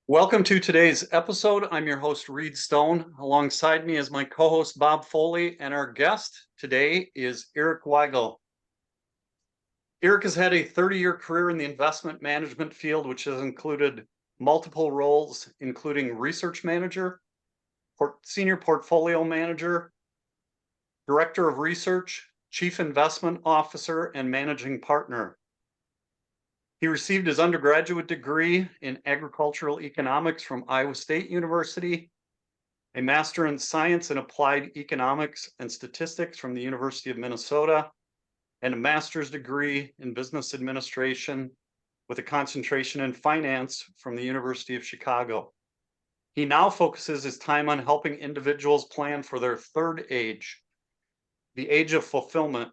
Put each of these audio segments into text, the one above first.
Welcome to today's episode. I'm your host, Reed Stone. Alongside me is my co-host, Bob Foley, and our guest today is Eric Weigel. Eric has had a 30-year career in the investment management field, which has included multiple roles, including research manager, senior portfolio manager, director of research, chief investment officer, and managing partner. He received his undergraduate degree in agricultural economics from Iowa State University, a master in science and applied economics and statistics from the University of Minnesota, and a master's degree in business administration with a concentration in finance from the University of Chicago. He now focuses his time on helping individuals plan for their third age, the age of fulfillment,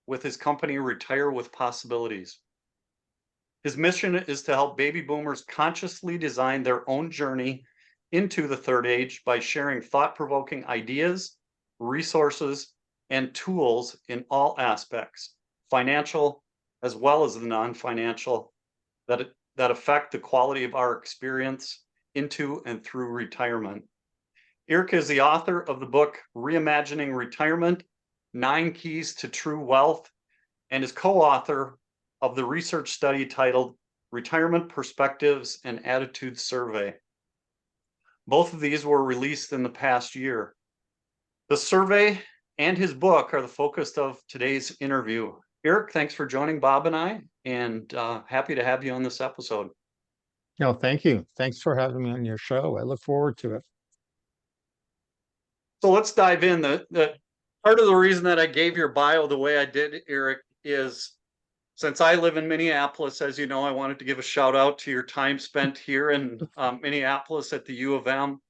with his company Retire with Possibilities. His mission is to help baby boomers consciously design their own journey into the third age by sharing thought-provoking ideas, resources, and tools in all aspects, financial as well as the non-financial, that affect the quality of our experience into and through retirement. Eric is the author of the book Reimagining Retirement-9 Keys to True Wealth and is co-author of the research study titled Retirement Perspectives and Attitudes Survey. Both of these were released in the past year. The survey and his book are the focus of today's interview. Eric, thanks for joining Bob and I, and happy to have you on this episode. No, thank you. Thanks for having me on your show. I look forward to it. So let's dive in. The part of the reason that I gave your bio the way I did, Eric, is since I live in Minneapolis, as you know, I wanted to give a shout out to your time spent here in Minneapolis at the U of M.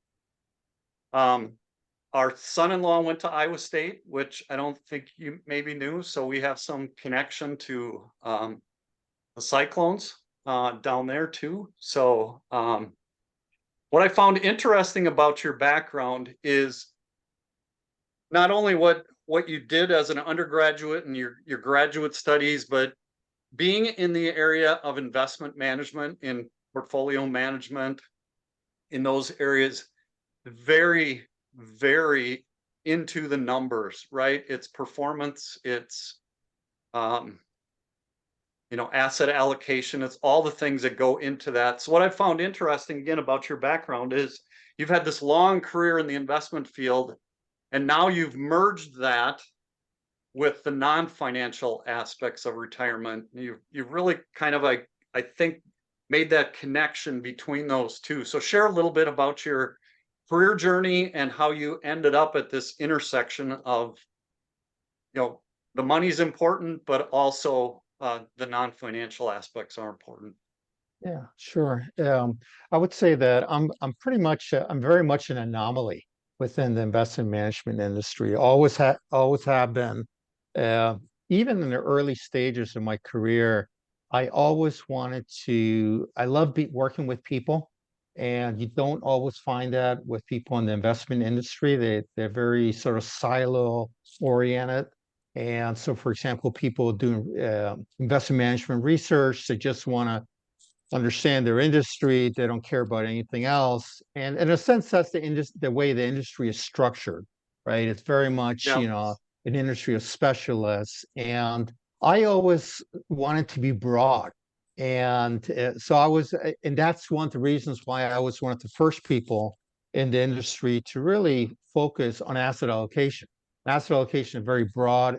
Our son-in-law went to Iowa State, which I don't think you maybe knew. So we have some connection to the Cyclones down there too. So what I found interesting about your background is not only what you did as an undergraduate and your graduate studies, but being in the area of investment management, in portfolio management, in those areas, very, very into the numbers, right? It's performance, it's asset allocation, it's all the things that go into that. So what I found interesting again about your background is you've had this long career in the investment field, and now you've merged that with the non-financial aspects of retirement. You've really kind of, I think, made that connection between those two. So share a little bit about your career journey and how you ended up at this intersection of, the money's important, but also the non-financial aspects are important. Yeah, sure. I would say that I'm very much an anomaly within the investment management industry. Always have been. Even in the early stages of my career, I always I love working with people, and you don't always find that with people in the investment industry. They're very sort of silo oriented. And so, for example, people doing investment management research, they just want to understand their industry. They don't care about anything else. And in a sense, that's the way the industry is structured, right? It's very much, an industry of specialists. And I always wanted to be broad. And and that's one of the reasons why I was one of the first people in the industry to really focus on asset allocation. Asset allocation is very broad,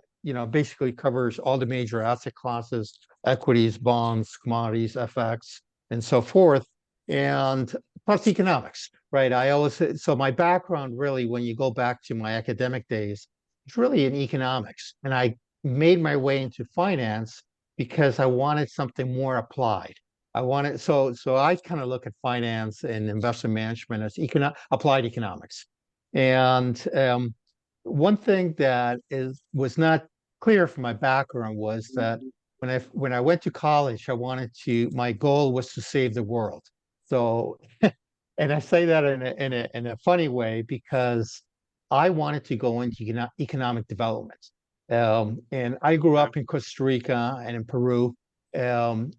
basically covers all the major asset classes, equities, bonds, commodities, FX, and so forth, and plus economics, right? So my background really, when you go back to my academic days, it's really in economics. And I made my way into finance because I wanted something more applied. So I kind of look at finance and investment management as applied economics. And one thing that was not clear from my background was that when I went to college, my goal was to save the world. So, and I say that in a funny way because I wanted to go into economic development. And I grew up in Costa Rica and in Peru. And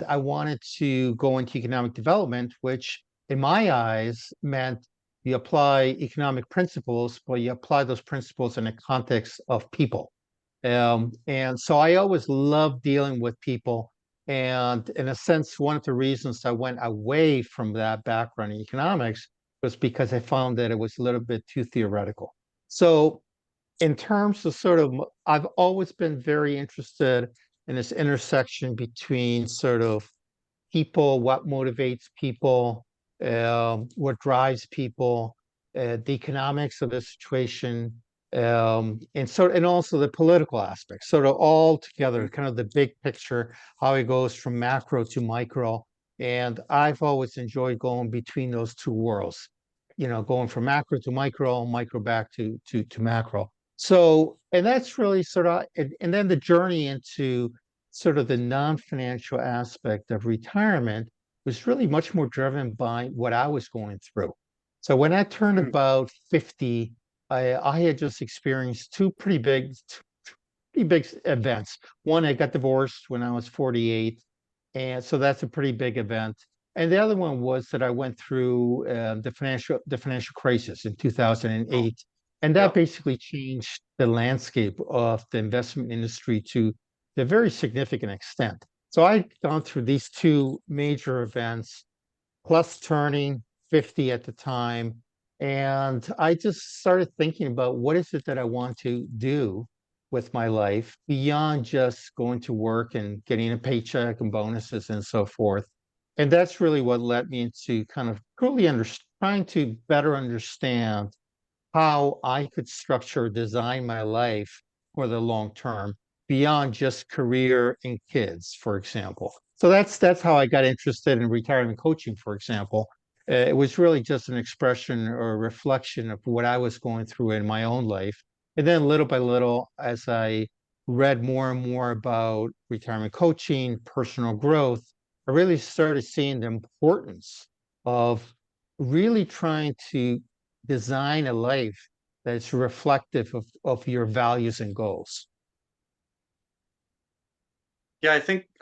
I wanted to go into economic development, which in my eyes, meant you apply economic principles, but you apply those principles in the context of people. And so I always loved dealing with people. And in a sense, one of the reasons I went away from that background in economics was because I found that it was a little bit too theoretical. So in terms of I've always been very interested in this intersection between sort of people, what motivates people, what drives people, the economics of the situation, and also the political aspects, sort of all together, kind of the big picture, how it goes from macro to micro. And I've always enjoyed going between those two worlds, going from macro to micro, micro back to macro. So, and that's really and then the journey into sort of the non-financial aspect of retirement was really much more driven by what I was going through. So when I turned Hmm. about 50, I had just experienced two pretty big events. One, I got divorced when I was 48, and so that's a pretty big event. And the other one was that I went through the financial crisis in Oh, 2008, and that yeah. basically changed the landscape of the investment industry to a very significant extent. So I'd gone through these two major events, plus turning 50 at the time. And I just started thinking about what is it that I want to do with my life beyond just going to work and getting a paycheck and bonuses and so forth. And that's really what led me into kind of trying to better understand how I could structure, design my life for the long term beyond just career and kids, for example. So that's how I got interested in retirement coaching, for example. It was really just an expression or a reflection of what I was going through in my own life. And then little by little, as I read more and more about retirement coaching, personal growth, I really started seeing the importance of really trying to design a life that's reflective of your values and goals. Yeah, I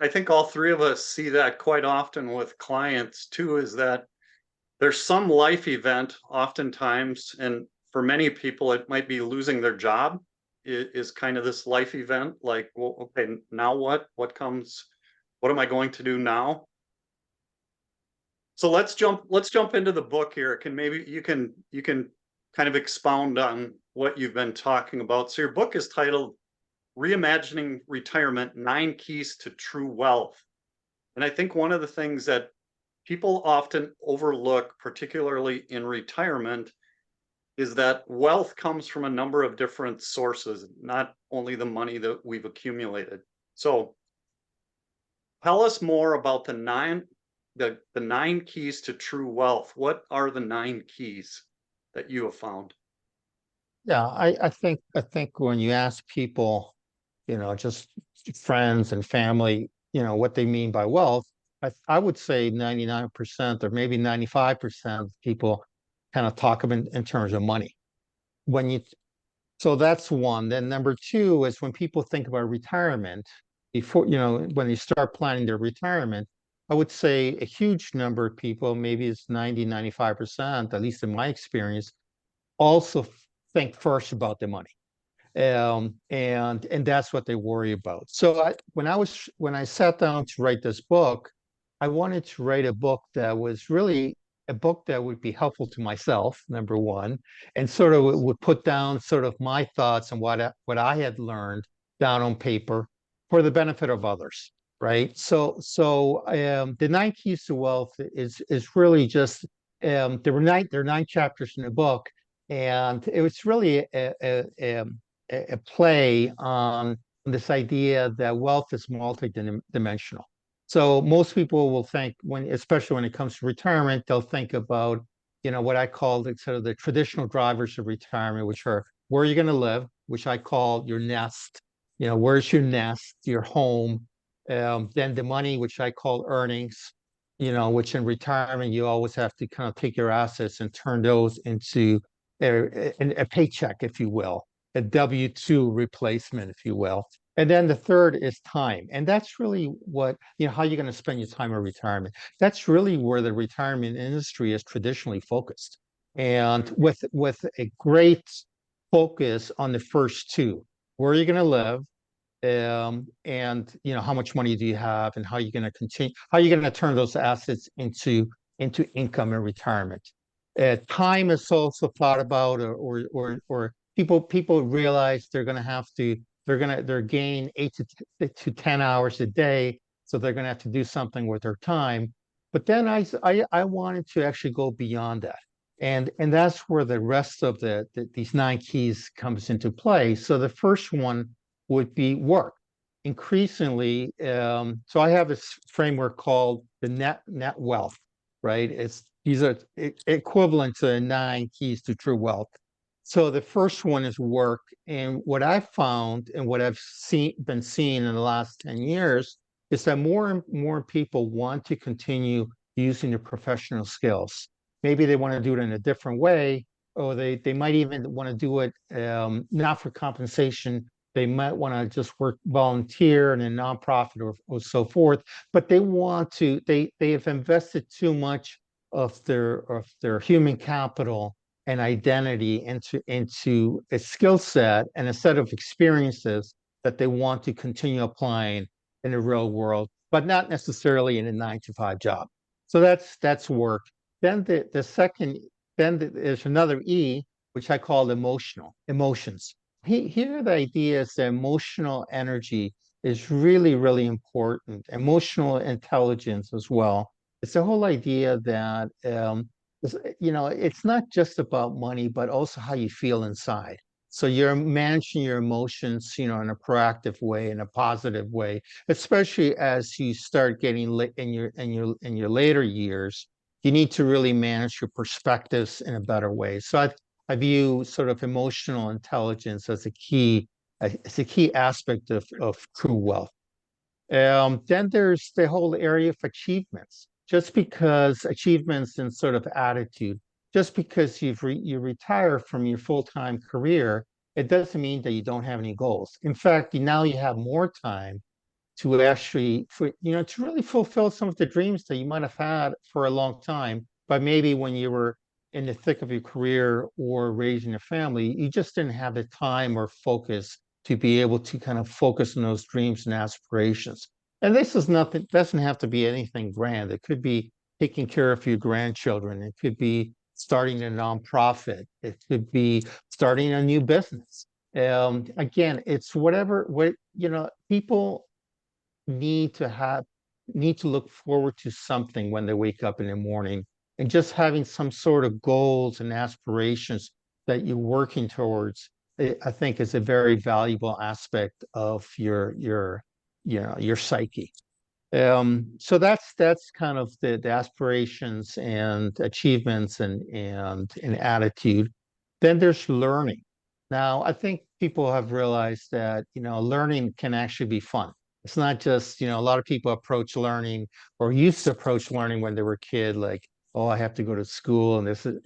think all three of us see that quite often with clients too, is that there's some life event oftentimes, and for many people it might be losing their job is kind of this life event. Like, well, okay, now what? What am I going to do now? So let's jump into the book here. Can maybe you can kind of expound on what you've been talking about. So your book is titled Reimagining Retirement-9 Keys to True Wealth. And I think one of the things that people often overlook, particularly in retirement, is that wealth comes from a number of different sources, not only the money that we've accumulated. So tell us more about the 9 keys to true wealth. What are the 9 keys that you have found? Yeah, I think when you ask people, just friends and family, what they mean by wealth, I would say 99% or maybe 95% of people kind of talk of in terms of money. When you So that's one. Then number two is when people think about retirement, when they start planning their retirement, I would say a huge number of people, maybe it's 90, 95%, at least in my experience, also think first about the money. And that's what they worry about. So when I sat down to write this book, I wanted to write a book that was really a book that would be helpful to myself, number one, and sort of would put down sort of my thoughts and what I had learned down on paper for the benefit of others, right? So the 9 keys to wealth is really just there are nine chapters in the book, and it was really a play on this idea that wealth is multidimensional. So most people will think especially when it comes to retirement, they'll think about, what I call sort of the traditional drivers of retirement, which are where you're going to live, which I call your nest. Where's your nest, your home? Then the money, which I call earnings. Which in retirement you always have to kind of take your assets and turn those into a paycheck, if you will, a W-2 replacement, if you will. And then the third is time. And that's really what, how you're going to spend your time in retirement. That's really where the retirement industry is traditionally focused. And with a great focus on the first two, where are you going to live? And how much money do you have, and how you're going to continue, how you're going to turn those assets into income in retirement. Time is also thought about, or people realize they're going to have to they're gain 8 to 10 hours a day, so they're going to have to do something with their time. But then I wanted to actually go beyond that, and that's where the rest of these 9 keys comes into play. So the first one would be work. Increasingly, so I have this framework called the net wealth, right? These are equivalent to 9 keys to true wealth. So the first one is work, and what I've found and what I've been seeing in the last 10 years is that more and more people want to continue using their professional skills. Maybe they want to do it in a different way, or they might even want to do it not for compensation. They might want to just volunteer in a nonprofit or so forth, but they have invested too much of their human capital and identity into a skill set and a set of experiences that they want to continue applying in the real world, but not necessarily in a 9 to 5 job. So that's work. Then there's another E, which I call emotions. Here the idea is that emotional energy is really, really important. Emotional intelligence as well. It's the whole idea that it's not just about money, but also how you feel inside. So you're managing your emotions, in a proactive way, in a positive way, especially as you start getting in your later years. You need to really manage your perspectives in a better way. So I view sort of emotional intelligence as a key aspect of true wealth. Then there's the whole area of achievements. Just because achievements and sort of attitude, just because you retire from your full-time career, it doesn't mean that you don't have any goals. In fact, now you have more time to actually, to really fulfill some of the dreams that you might have had for a long time, but maybe when you were in the thick of your career or raising a family, you just didn't have the time or focus to be able to kind of focus on those dreams and aspirations. And this is nothing, doesn't have to be anything grand. It could be taking care of your grandchildren. It could be starting a nonprofit. It could be starting a new business. Again, it's people need to look forward to something when they wake up in the morning, and just having some sort of goals and aspirations that you're working towards, I think, is a very valuable aspect of your psyche. So that's kind of the aspirations and achievements and attitude. Then there's learning. Now, I think people have realized that learning can actually be fun. It's not just, a lot of people approach learning, or used to approach learning when they were a kid, like, oh, I have to go to school, and this is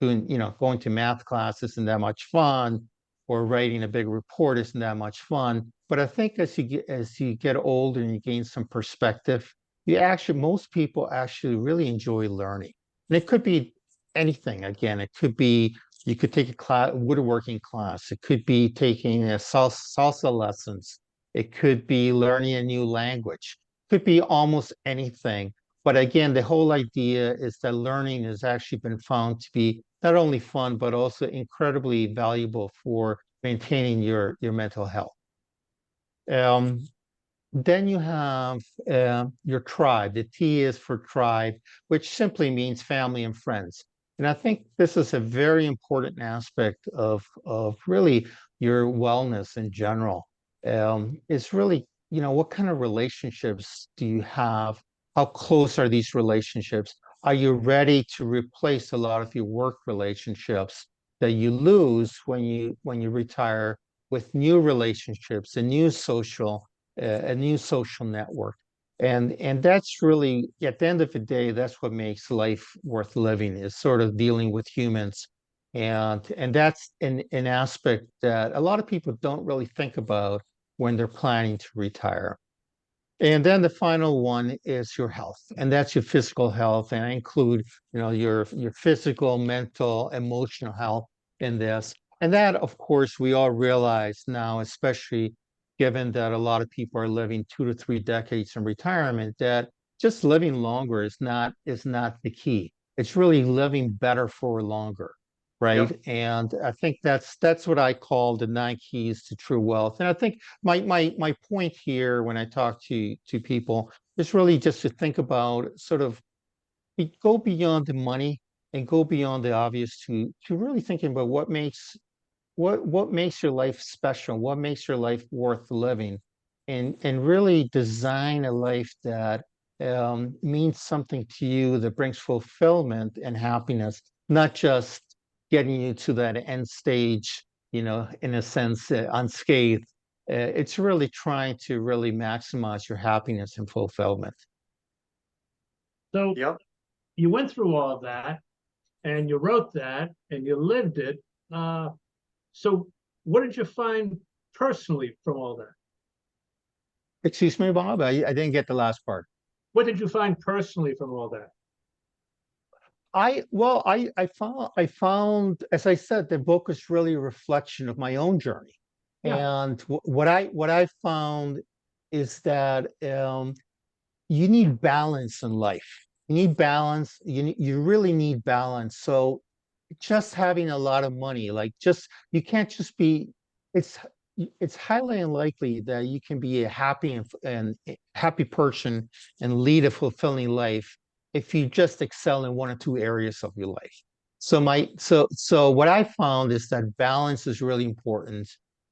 going to math class isn't that much fun, or writing a big report isn't that much fun. But I think as you get older and you gain some perspective, most people actually really enjoy learning. And it could be anything. Again, it could be, you could take a class, woodworking class. It could be taking a salsa lessons. It could be learning a new language. It could be almost anything. But again, the whole idea is that learning has actually been found to be not only fun, but also incredibly valuable for maintaining your mental health. Um, then you have your tribe. The T is for tribe, which simply means family and friends. And I think this is a very important aspect of really your wellness in general. It's really, what kind of relationships do you have? How close are these relationships? Are you ready to replace a lot of your work relationships that you lose when you retire, with new relationships, a new social network? And that's really, at the end of the day, that's what makes life worth living, is sort of dealing with humans. And that's an aspect that a lot of people don't really think about when they're planning to retire. And then the final one is your health, and that's your physical health. And I include, your physical, mental, emotional health in this. And that, of course, we all realize now, especially given that a lot of people are living 2 to 3 decades in retirement, that just living longer is not the key. It's really living better for longer, right? Yep. And I think that's what I call the 9 keys to true wealth. And I think my point here when I talk to people is really just to think about sort of go beyond the money and go beyond the obvious to really thinking about what makes your life special, what makes your life worth living, and really design a life that means something to you, that brings fulfillment and happiness, not just getting you to that end stage, in a sense, unscathed. It's really trying to really maximize your happiness and fulfillment. So Yep. you went through all of that and you wrote that and you lived it. So what did you find personally from all that? Excuse me, Bob, I didn't get the last part. What did you find personally from all that? I found, as I said, the book is really a reflection of my own journey. Yeah. And what I found is that you need balance in life. You need balance. You really need balance. So just having a lot of money, like just you can't just be. It's it's highly unlikely that you can be a happy and happy person and lead a fulfilling life if you just excel in one or two areas of your life. So what I found is that balance is really important.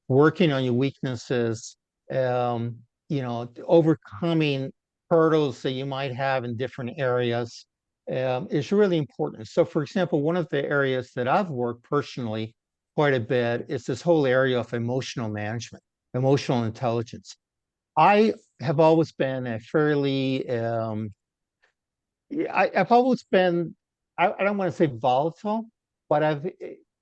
Working on your weaknesses, um, overcoming hurdles that you might have in different areas is really important. So, for example, one of the areas that I've worked personally quite a bit is this whole area of emotional management, emotional intelligence. I have always been a fairly, I've always been, I don't want to say volatile, but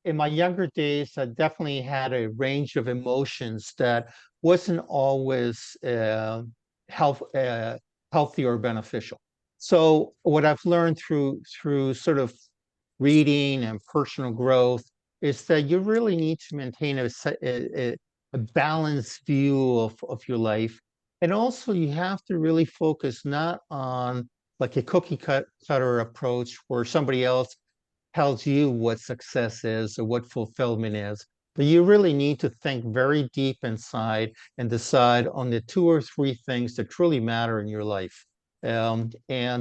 in my younger days, I definitely had a range of emotions that wasn't always health, healthy or beneficial. So what I've learned through sort of reading and personal growth is that you really need to maintain a balanced view of your life. And also you have to really focus not on like a cutter approach where somebody else tells you what success is or what fulfillment is. But you really need to think very deep inside and decide on the 2 or 3 things that truly matter in your life, and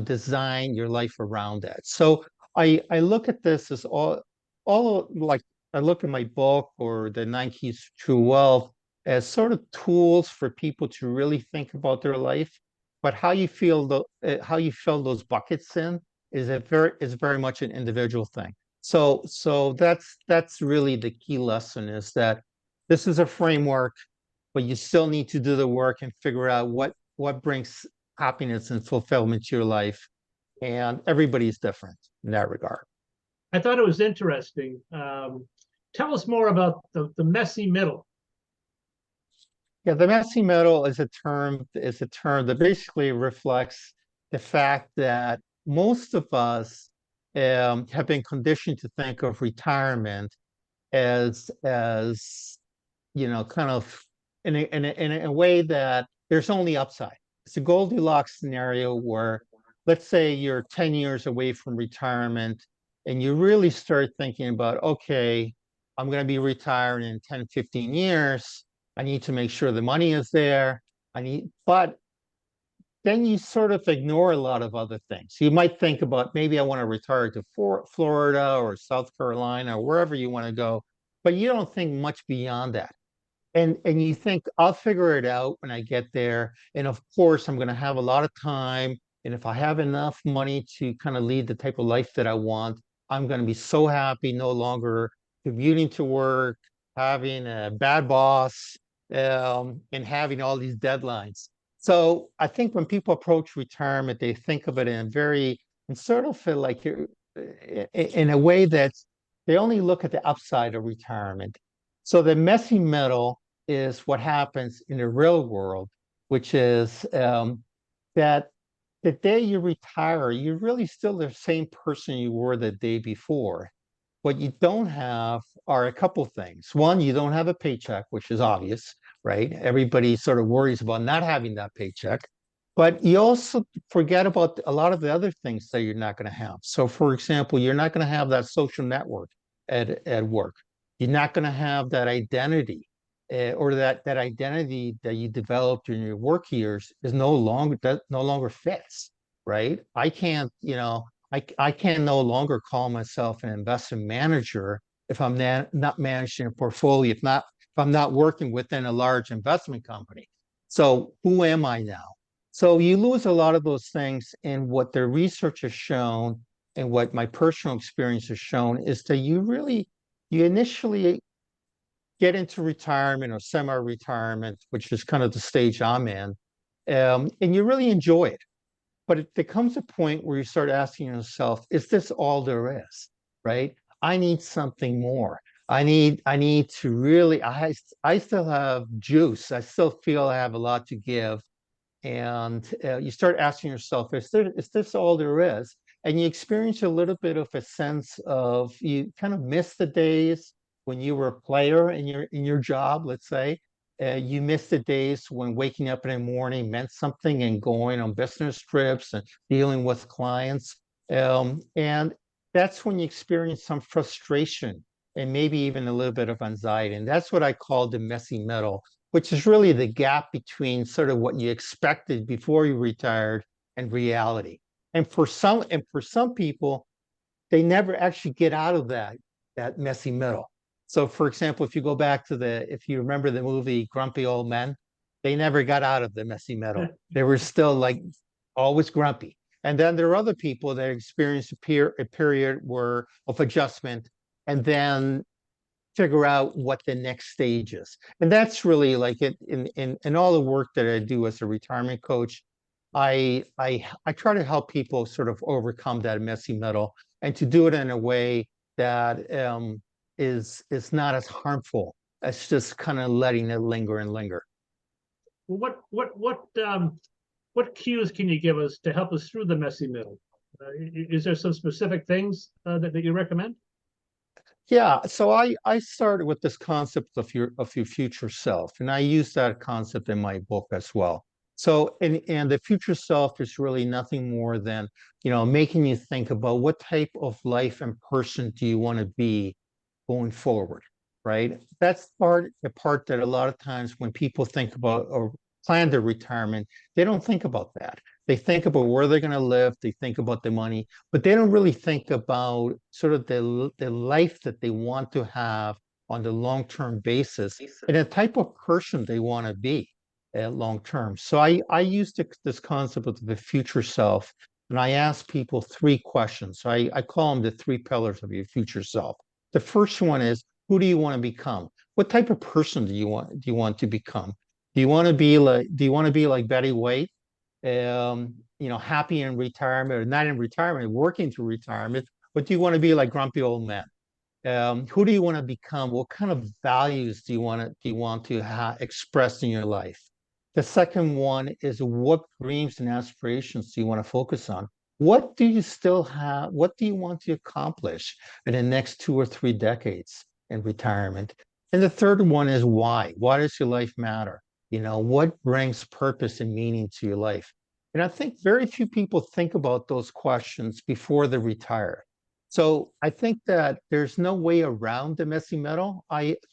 design your life around that. So I look at this as all like I look at my book or the 9 keys to true wealth as sort of tools for people to really think about their life. But how you fill those buckets in is very much an individual thing. So that's really the key lesson, is that this is a framework, but you still need to do the work and figure out what brings happiness and fulfillment to your life. And everybody's different in that regard. I thought it was interesting. Tell us more about the messy middle. Yeah, the messy middle is a term that basically reflects the fact that most of us have been conditioned to think of retirement as kind of in a way that there's only upside. It's a Goldilocks scenario where, let's say you're 10 years away from retirement and you really start thinking about, okay, I'm going to be retired in 10, 15 years. I need to make sure the money is there. But then you sort of ignore a lot of other things. You might think about, maybe I want to retire to Florida or South Carolina or wherever you want to go, but you don't think much beyond that. And you think, I'll figure it out when I get there. And of course, I'm going to have a lot of time. And if I have enough money to kind of lead the type of life that I want, I'm going to be so happy no longer commuting to work, having a bad boss, and having all these deadlines. So I think when people approach retirement, they think of it and sort of feel like you're in a way that they only look at the upside of retirement. So the messy middle is what happens in the real world, which is that the day you retire, you're really still the same person you were the day before. What you don't have are a couple things. One, you don't have a paycheck, which is obvious, right? Everybody sort of worries about not having that paycheck. But you also forget about a lot of the other things that you're not going to have. So, for example, you're not going to have that social network at work. You're not going to have that identity, or that identity that you developed during your work years is that no longer fits, right? I can no longer call myself an investment manager if I'm not managing a portfolio, if I'm not working within a large investment company. So who am I now? So you lose a lot of those things. And what the research has shown and what my personal experience has shown is that you initially get into retirement or semi-retirement, which is kind of the stage I'm in, and you really enjoy it. But there comes a point where you start asking yourself, is this all there is, right? I need something more. I need to really, I still have juice. I still feel I have a lot to give. And you start asking yourself, is this all there is? And you experience a little bit of a sense of, you kind of miss the days when you were a player in your job, let's say. You miss the days when waking up in the morning meant something and going on business trips and dealing with clients. And that's when you experience some frustration and maybe even a little bit of anxiety. And that's what I call the messy middle, which is really the gap between sort of what you expected before you retired and reality. And for some people, they never actually get out of that messy middle. So for example, if you remember the movie Grumpy Old Men, they never got out of the messy middle. They were still like always grumpy. And then there are other people that experience a period of adjustment and then figure out what the next stage is. And that's really like it in all the work that I do as a retirement coach. I try to help people sort of overcome that messy middle and to do it in a way that is not as harmful as just kind of letting it linger and linger. What cues can you give us to help us through the messy middle? Is there some specific things that you recommend? Yeah, so I started with this concept of your future self, and I use that concept in my book as well. So, and the future self is really nothing more than, making you think about what type of life and person do you want to be going forward, right? That's the part that a lot of times when people think about or plan their retirement, they don't think about that. They think about where they're going to live, they think about the money, but they don't really think about sort of the life that they want to have on the long-term basis and the type of person they want to be long term. So I used this concept of the future self, and I ask people three questions. So I call them the three pillars of your future self. The first one is, who do you want to become? What type of person do you want to become? Do you want to be like Betty White, happy in retirement, or not in retirement, working through retirement, but do you want to be like grumpy old men? Who do you want to become? What kind of values do you want to express in your life? The second one is, what dreams and aspirations do you want to focus on? What do you still have? What do you want to accomplish in the next 2 or 3 decades in retirement? And the third one is why? Why does your life matter? What brings purpose and meaning to your life? And I think very few people think about those questions before they retire. So I think that there's no way around the messy middle.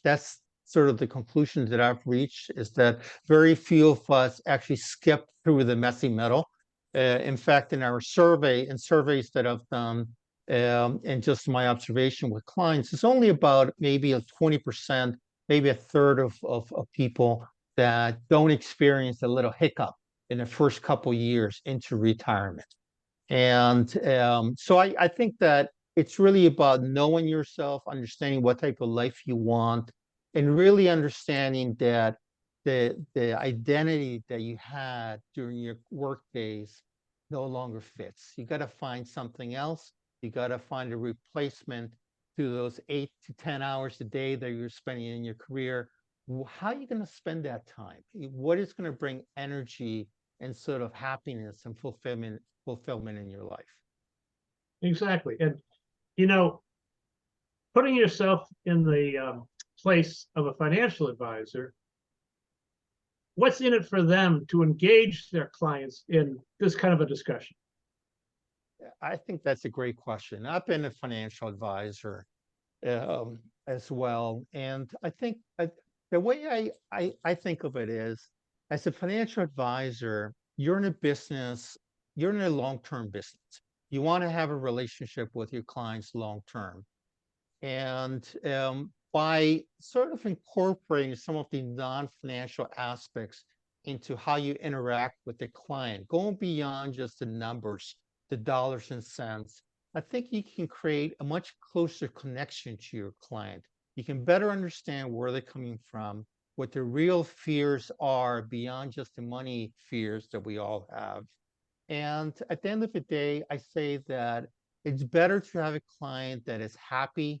That's sort of the conclusion that I've reached, is that very few of us actually skip through the messy middle. In fact, in surveys that I've done, and just my observation with clients, it's only about maybe a 20%, maybe a third of people that don't experience a little hiccup in the first couple years into retirement. And so I think that it's really about knowing yourself, understanding what type of life you want, and really understanding that the identity that you had during your work days no longer fits. You got to find something else. You got to find a replacement to those 8 to 10 hours a day that you're spending in your career how are you going to spend that time? What is going to bring energy and sort of happiness and fulfillment in your life? Exactly. And, you know, putting yourself in the place of a financial advisor, what's in it for them to engage their clients in this kind of a discussion? I think that's a great question. I've been a financial advisor um, as well, and I think the way I think of it is, as a financial advisor, you're in a business, you're in a long-term business. You want to have a relationship with your clients long term, and by sort of incorporating some of the non-financial aspects into how you interact with the client, going beyond just the numbers, the dollars and cents, I think you can create a much closer connection to your client. You can better understand where they're coming from, what their real fears are beyond just the money fears that we all have. And at the end of the day, I say that it's better to have a client that is happy,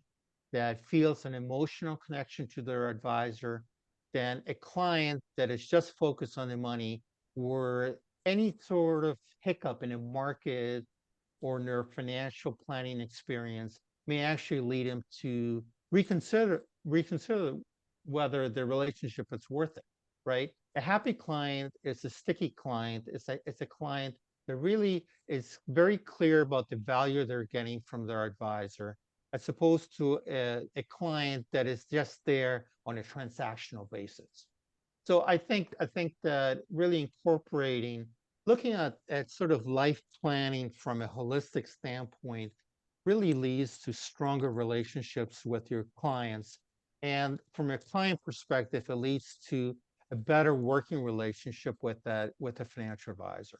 that feels an emotional connection to their advisor, than a client that is just focused on the money, or any sort of hiccup in a market or in their financial planning experience may actually lead them to reconsider whether the relationship is worth it, right? A happy client is a sticky client. It's a client that really is very clear about the value they're getting from their advisor, as opposed to a client that is just there on a transactional basis. So I think that really incorporating, looking at sort of life planning from a holistic standpoint really leads to stronger relationships with your clients. And from a client perspective, it leads to a better working relationship with a financial advisor.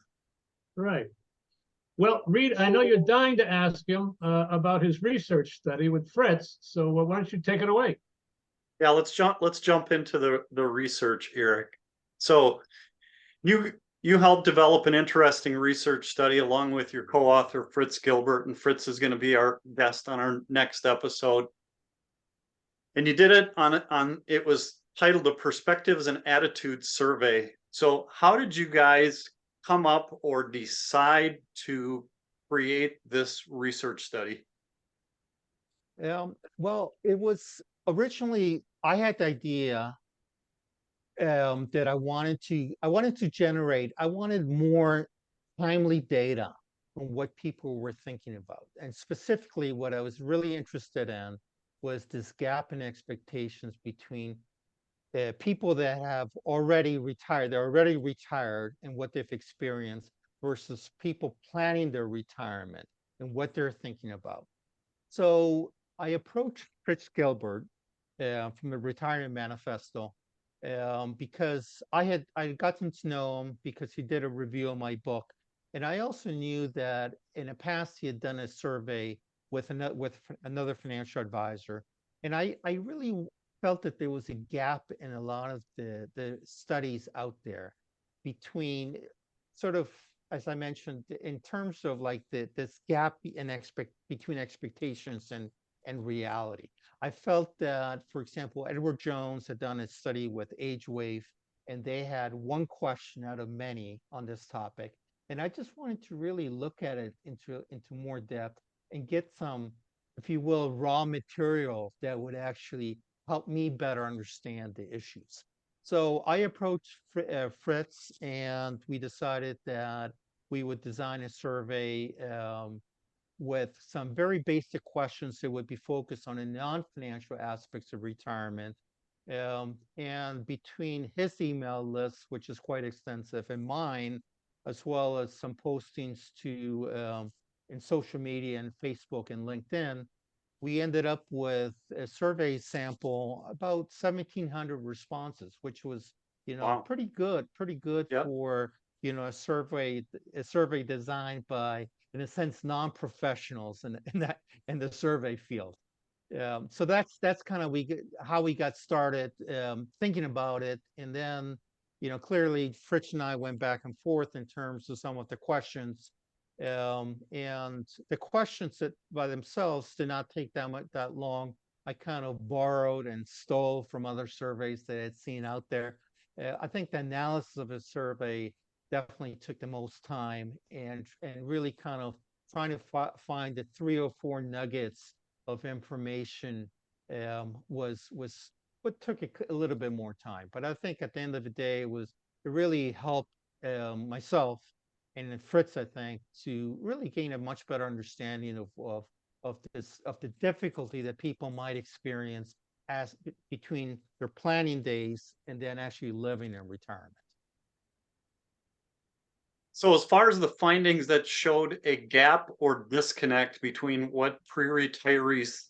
Right. Well, Reed, I know you're dying to ask him about his research study with Fritz. So why don't you take it away? Yeah, let's jump into the research, Eric. So you you helped develop an interesting research study along with your co-author Fritz Gilbert, and Fritz is going to be our guest on our next episode. And you did it on it was titled "The Perspectives and Attitudes Survey." So how did you guys come up or decide to create this research study? Well, it was originally, I had the idea that I wanted more timely data on what people were thinking about. And specifically, what I was really interested in was this gap in expectations between people that have they're already retired and what they've experienced, versus people planning their retirement and what they're thinking about. So I approached Fritz Gilbert from the Retirement Manifesto, because I gotten to know him because he did a review of my book, and I also knew that in the past he had done a survey with another financial advisor, and I really felt that there was a gap in a lot of the studies out there between, sort of, as I mentioned, in terms of like this gap between expectations and reality. I felt that, for example, Edward Jones had done a study with AgeWave, and they had one question out of many on this topic. And I just wanted to really look at it into more depth and get some, if you will, raw material that would actually help me better understand the issues. So I approached Fritz, and we decided that we would design a survey with some very basic questions that would be focused on the non-financial aspects of retirement. And between his email list, which is quite extensive, and mine, as well as some postings in social media and Facebook and LinkedIn, we ended up with a survey sample, about 1,700 responses, which was, Wow. pretty good Yep. for, a survey designed by, in a sense, non-professionals in the survey field. So that's kind of how we got started thinking about it, and then, clearly Fritz and I went back and forth in terms of some of the questions, and the questions that by themselves did not take that long. I kind of borrowed and stole from other surveys that I'd seen out there. I think the analysis of a survey definitely took the most time, and really kind of trying to find the 3 or 4 nuggets of information was what took a little bit more time. But I think at the end of the day, it really helped myself and then Fritz, I think, to really gain a much better understanding of the difficulty that people might experience between their planning days and then actually living in retirement. So as far as the findings that showed a gap or disconnect between what pre-retirees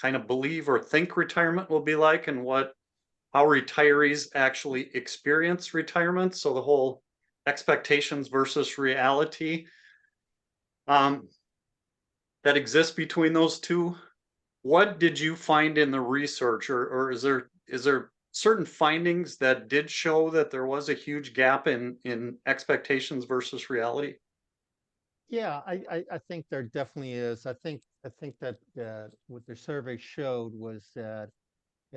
kind of believe or think retirement will be like and how retirees actually experience retirement, so the whole expectations versus reality um, that exists between those two, what did you find in the research, or is there certain findings that did show that there was a huge gap in expectations versus reality? Yeah, I think there definitely is. I think that what the survey showed was that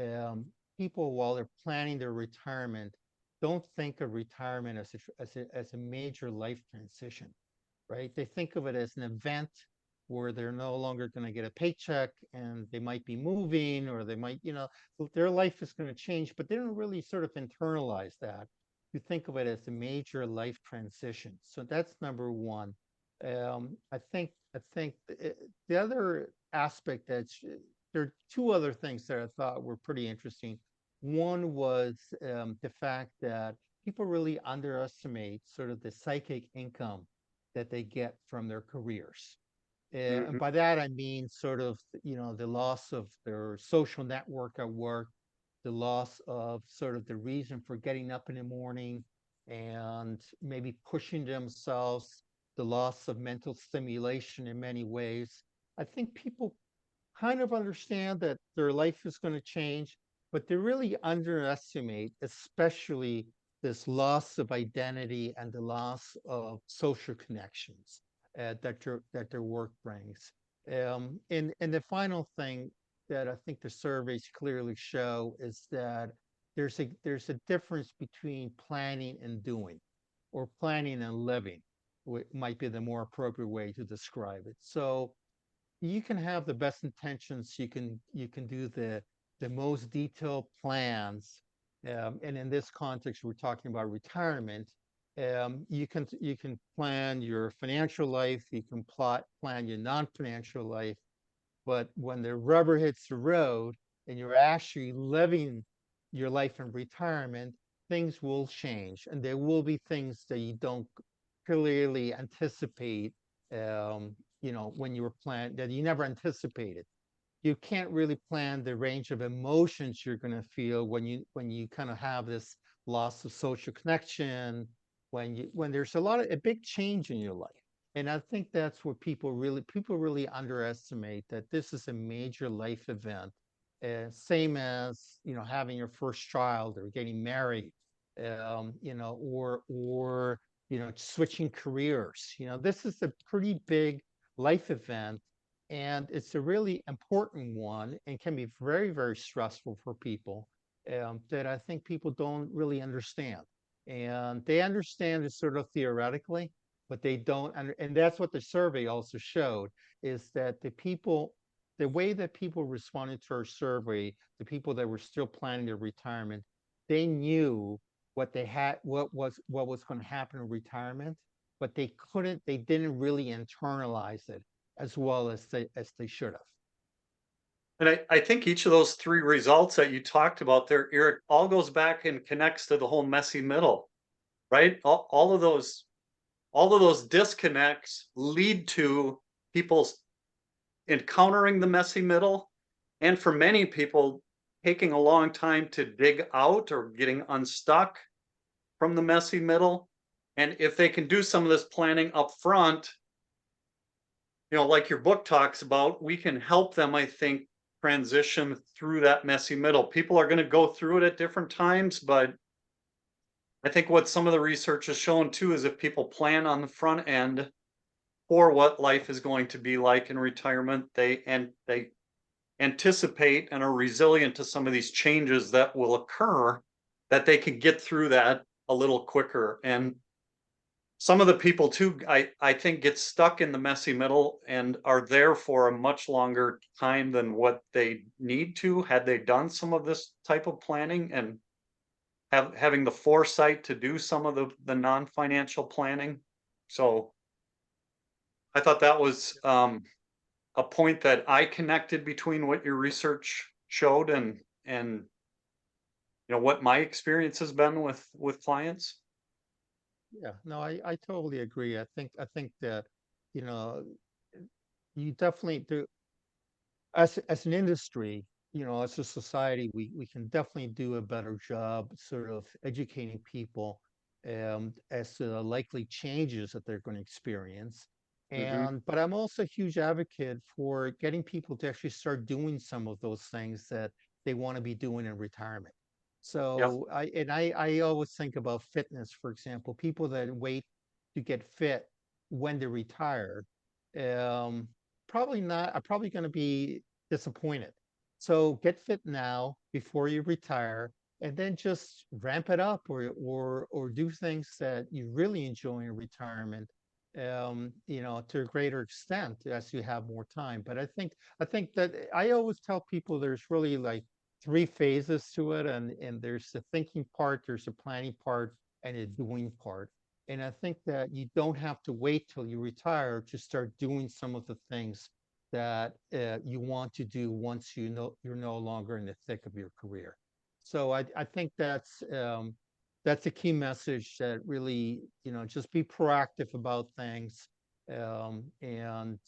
um, people, while they're planning their retirement, don't think of retirement as a major life transition, right? They think of it as an event where they're no longer going to get a paycheck and they might be moving, or they might, their life is going to change, but they don't really sort of internalize that. You think of it as a major life transition. So that's number one. I think the other aspect there are two other things that I thought were pretty interesting. One was the fact that people really underestimate sort of the psychic income that they get from their careers. And Mhm. by that, I mean sort of, the loss of their social network at work, the loss of sort of the reason for getting up in the morning and maybe pushing themselves, the loss of mental stimulation in many ways. I think people kind of understand that their life is going to change, but they really underestimate, especially this loss of identity and the loss of social connections that their work brings. And the final thing that I think the surveys clearly show is that there's a difference between planning and doing, or planning and living, might be the more appropriate way to describe it. So you can have the best intentions, you can do the most detailed plans, and in this context we're talking about retirement. You can plan your financial life, you can plan your non-financial life, but when the rubber hits the road and you're actually living your life in retirement, things will change, and there will be things that you don't clearly anticipate, when you were planning, that you never anticipated. You can't really plan the range of emotions you're going to feel when you kind of have this loss of social connection, when there's a big change in your life. And I think that's where people really underestimate that this is a major life event. Same as, having your first child or getting married, or switching careers. This is a pretty big life event, and it's a really important one, and can be very, very stressful for people, that I think people don't really understand. And they understand it sort of theoretically, but they don't. And that's what the survey also showed, is that the way that people responded to our survey, the people that were still planning their retirement, they knew what was going to happen in retirement, but they didn't really internalize it as well as they should have. And I think each of those three results that you talked about there, Eric, all goes back and connects to the whole messy middle, right? All of those disconnects lead to people encountering the messy middle, and for many people, taking a long time to dig out or getting unstuck from the messy middle. And if they can do some of this planning up front, like your book talks about, we can help them, I think, transition through that messy middle. People are going to go through it at different times, but I think what some of the research has shown too is if people plan on the front end for what life is going to be like in retirement, they anticipate and are resilient to some of these changes that will occur, that they can get through that a little quicker. And some of the people too, I think, get stuck in the messy middle and are there for a much longer time than what they need to, had they done some of this type of planning and having the foresight to do some of the non-financial planning. So I thought that was a point that I connected between what your research showed and what my experience has been with clients. Yeah, no, I totally agree. I think that, you know, you definitely do as an industry, as a society, we can definitely do a better job sort of educating people as to the likely changes that they're going to experience. Hmm. But I'm also a huge advocate for getting people to actually start doing some of those things that they want to be doing in retirement. Yep. So I always think about fitness, for example, people that wait to get fit when they retire. Um, Probably not, are probably going to be disappointed. So get fit now before you retire, and then just ramp it up, or do things that you really enjoy in retirement, to a greater extent as you have more time. But I think that I always tell people there's really like three phases to it, and there's the thinking part, there's the planning part, and the doing part. And I think that you don't have to wait till you retire to start doing some of the things that you want to do once you're no longer in the thick of your career. So I think that's a key message, that really, just be proactive about things, and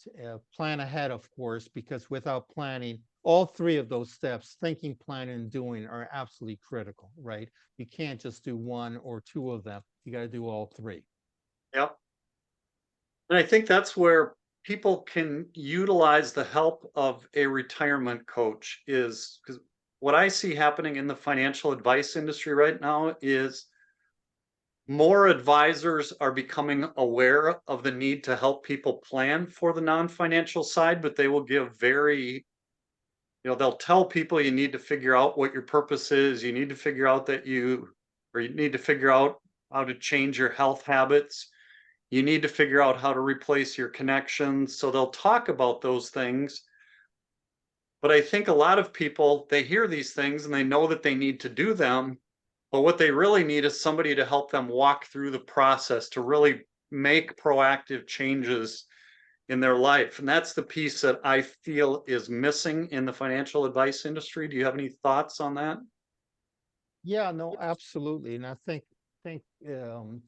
plan ahead, of course, because without planning, all three of those steps, thinking, planning, and doing, are absolutely critical, right? You can't just do one or two of them. You got to do all three. Yep. And I think that's where people can utilize the help of a retirement coach, is because what I see happening in the financial advice industry right now is more advisors are becoming aware of the need to help people plan for the non-financial side, but they will give they'll tell people you need to figure out what your purpose is, you need to figure out or you need to figure out how to change your health habits, you need to figure out how to replace your connections. So they'll talk about those things. But I think a lot of people, they hear these things and they know that they need to do them. But what they really need is somebody to help them walk through the process to really make proactive changes in their life. And that's the piece that I feel is missing in the financial advice industry. Do you have any thoughts on that? Yeah, no, absolutely. And I think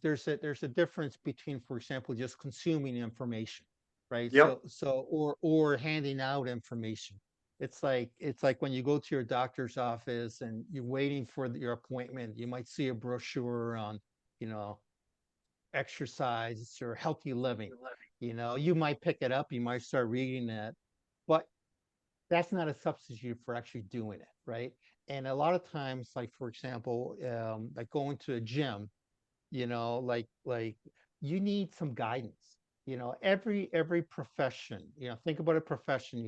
there's a difference between, for example, just consuming information, right? Yep. Or handing out information. It's like when you go to your doctor's office and you're waiting for your appointment, you might see a brochure on, you know, exercise or healthy living. You might pick it up, you might start reading it, but that's not a substitute for actually doing it, right? And a lot of times, like for example, like going to a gym, like you need some guidance. Every profession, think about a profession.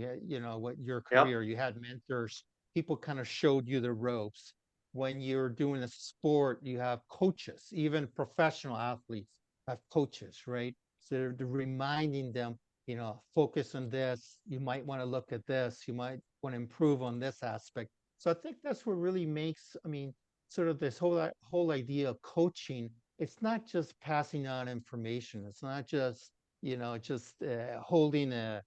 What your Yep. career, you had mentors, people kind of showed you the ropes. When you're doing a sport, you have coaches, even professional athletes have coaches, right? So they're reminding them, focus on this. You might want to look at this. You might want to improve on this aspect. So I think that's what really makes, I mean, sort of this whole idea of coaching. It's not just passing on information. It's not just holding a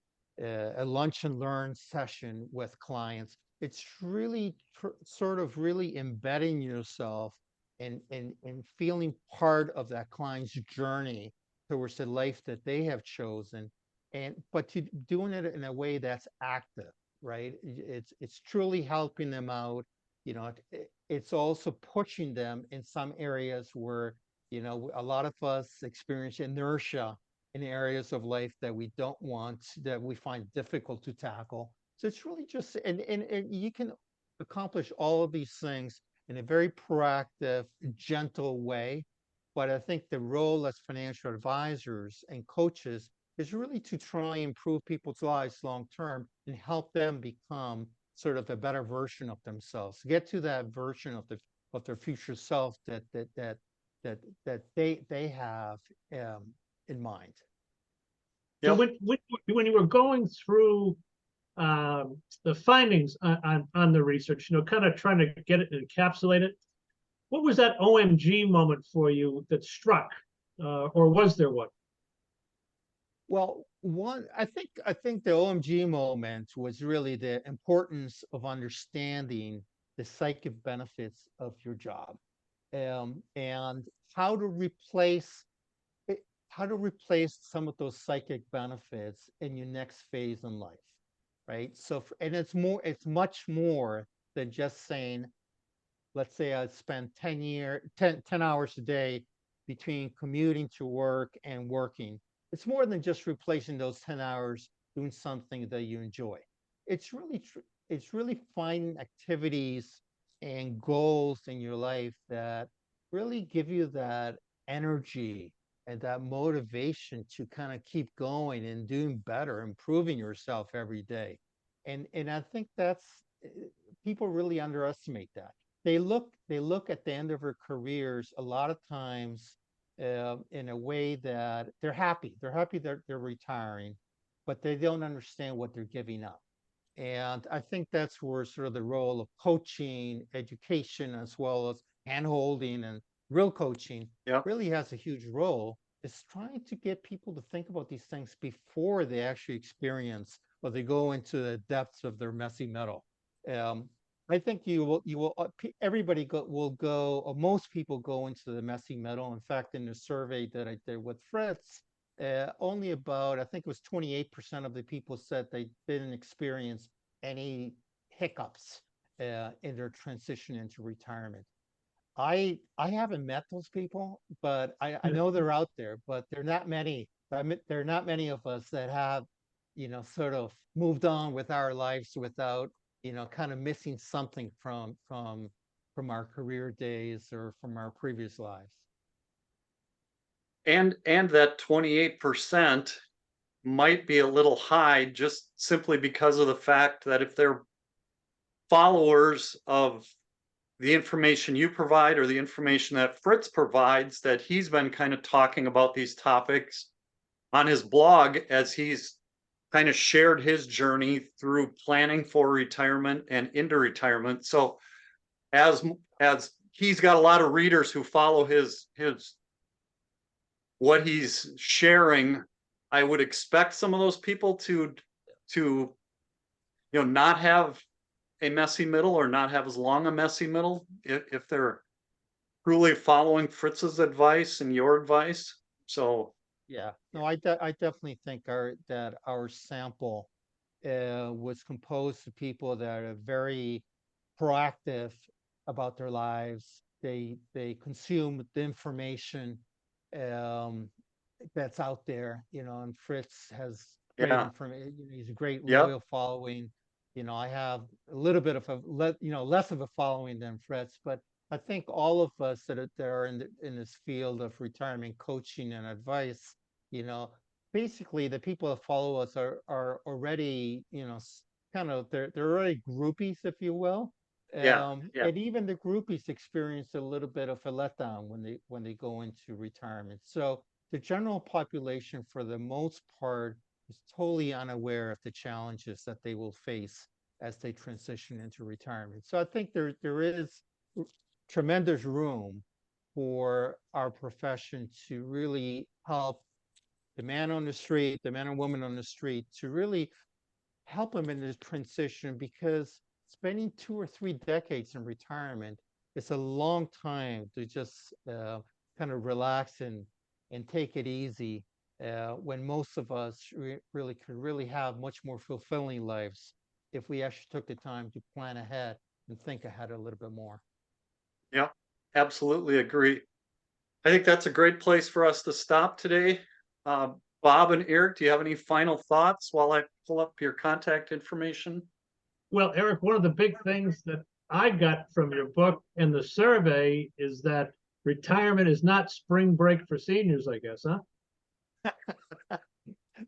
lunch and learn session with clients. It's really sort of really embedding yourself and feeling part of that client's journey towards the life that they have chosen, and but to doing it in a way that's active, right? It's truly helping them out. It's also pushing them in some areas where, a lot of us experience inertia in areas of life that we don't want, that we find difficult to tackle. So it's really just, and you can accomplish all of these things in a very proactive, gentle way. But I think the role as financial advisors and coaches is really to try and improve people's lives long term and help them become sort of a better version of themselves, get to that version of their future self that they have in mind. So Yep. when you were going through the findings on the research, kind of trying to get it and encapsulate it, what was that OMG moment for you that struck, or was there one? Well, I think the OMG moment was really the importance of understanding the psychic benefits of your job, and how to replace how to replace some of those psychic benefits in your next phase in life, right? So, and it's much more than just saying, let's say I spend 10 hours a day between commuting to work and working. It's more than just replacing those 10 hours doing something that you enjoy. It's really finding activities and goals in your life that really give you that energy and that motivation to kind of keep going and doing better, improving yourself every day. And I think that's people really underestimate that. They look at the end of their careers a lot of times in a way that they're happy they're retiring, but they don't understand what they're giving up. And I think that's where sort of the role of coaching, education, as well as handholding and real coaching Yep. really has a huge role, is trying to get people to think about these things before they actually experience or they go into the depths of their messy metal. Um, I think everybody will go, or most people go into the messy metal. In fact, in the survey that I did with Fritz, only about, I think it was 28% of the people said they didn't experience any hiccups in their transition into retirement. I haven't met those people, but I know they're out there, but they're not many. There are not many of us that have, sort of moved on with our lives without, kind of missing something from our career days or from our previous lives. And that 28% might be a little high just simply because of the fact that if they're followers of the information you provide or the information that Fritz provides, that he's been kind of talking about these topics on his blog as he's kind of shared his journey through planning for retirement and into retirement. So as he's got a lot of readers who follow his what he's sharing, I would expect some of those people to not have a messy middle or not have as long a messy middle if they're truly following Fritz's advice and your advice. So Yeah, no, I definitely think that our sample was composed of people that are very proactive about their lives. They consume the information um, that's out there, and Fritz has great yeah, information. He's a great yep, loyal following. I have a little bit of less of a following than Fritz, but I think all of us that are in this field of retirement coaching and advice, you know, basically the people that follow us are already, kind of they're already groupies, if you will. yeah, yeah, And even the groupies experience a little bit of a letdown when they go into retirement. So the general population, for the most part, is totally unaware of the challenges that they will face as they transition into retirement. So I think there is tremendous room for our profession to really help the man on the street, the man and woman on the street, to really help them in this transition, because spending 2 or 3 decades in retirement is a long time to just kind of relax and take it easy, when most of us really could really have much more fulfilling lives if we actually took the time to plan ahead and think ahead a little bit more. yep. Absolutely agree. I think that's a great place for us to stop today. Bob and Eric, do you have any final thoughts while I pull up your contact information? Well, Eric, one of the big things that I got from your book and the survey is that retirement is not spring break for seniors, I guess, huh?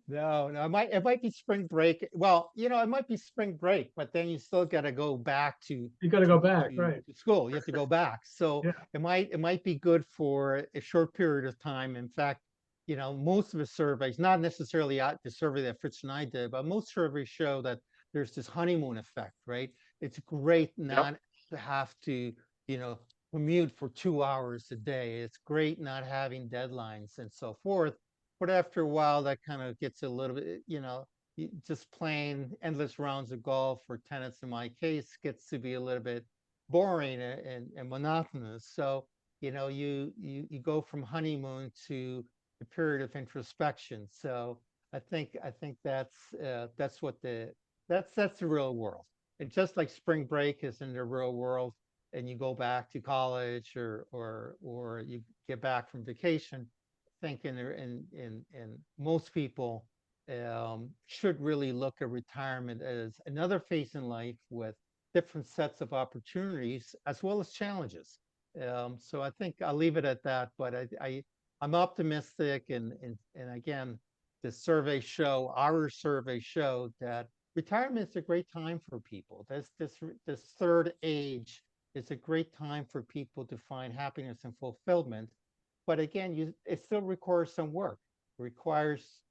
No, no, it might be spring break. Well, it might be spring break, but then you still got to go back to You got to go back, right? to school. You have to go back. So Yeah. it might be good for a short period of time. In fact, most of the surveys, not necessarily the survey that Fritz and I did, but most surveys show that there's this honeymoon effect, right? It's great not to have to, you know, commute for 2 hours a day. It's great not having deadlines and so forth. But after a while, that kind of gets a little bit, just playing endless rounds of golf or tennis in my case gets to be a little bit boring and monotonous. So, you go from honeymoon to a period of introspection. So I think that's the real world. And just like spring break is in the real world, and you go back to college or you get back from vacation, I think in most people should really look at retirement as another phase in life with different sets of opportunities as well as challenges. So I think I'll leave it at that. But I'm optimistic, and again, our survey showed that retirement is a great time for people. This third age is a great time for people to find happiness and fulfillment. But again, it still requires some work. It requires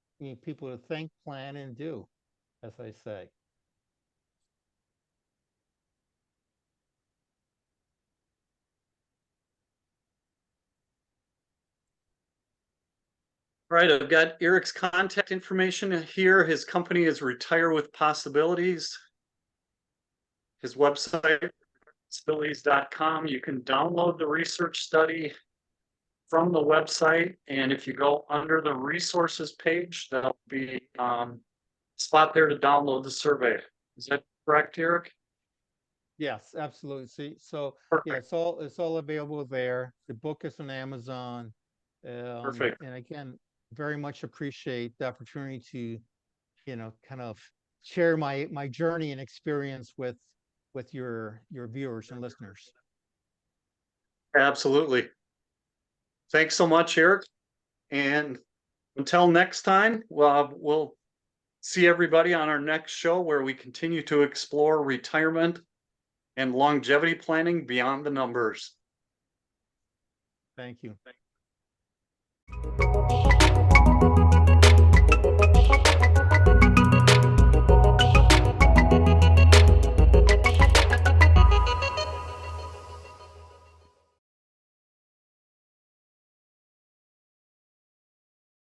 people to think, plan, and do, as I say. All right, I've got Eric's contact information here. His company is Retire with Possibilities. His website, possibilities.com. You can download the research study from the website. And if you go under the resources page, there'll be a spot there to download the survey. Is that correct, Eric? Yes, absolutely. See, so yeah, Perfect. it's all available there. The book is on Amazon. Perfect. And again, very much appreciate the opportunity to, kind of share my journey and experience with your viewers and listeners. Absolutely. Thanks so much, Eric. And until next time, we'll see everybody on our next show where we continue to explore retirement and longevity planning beyond the numbers. Thank you.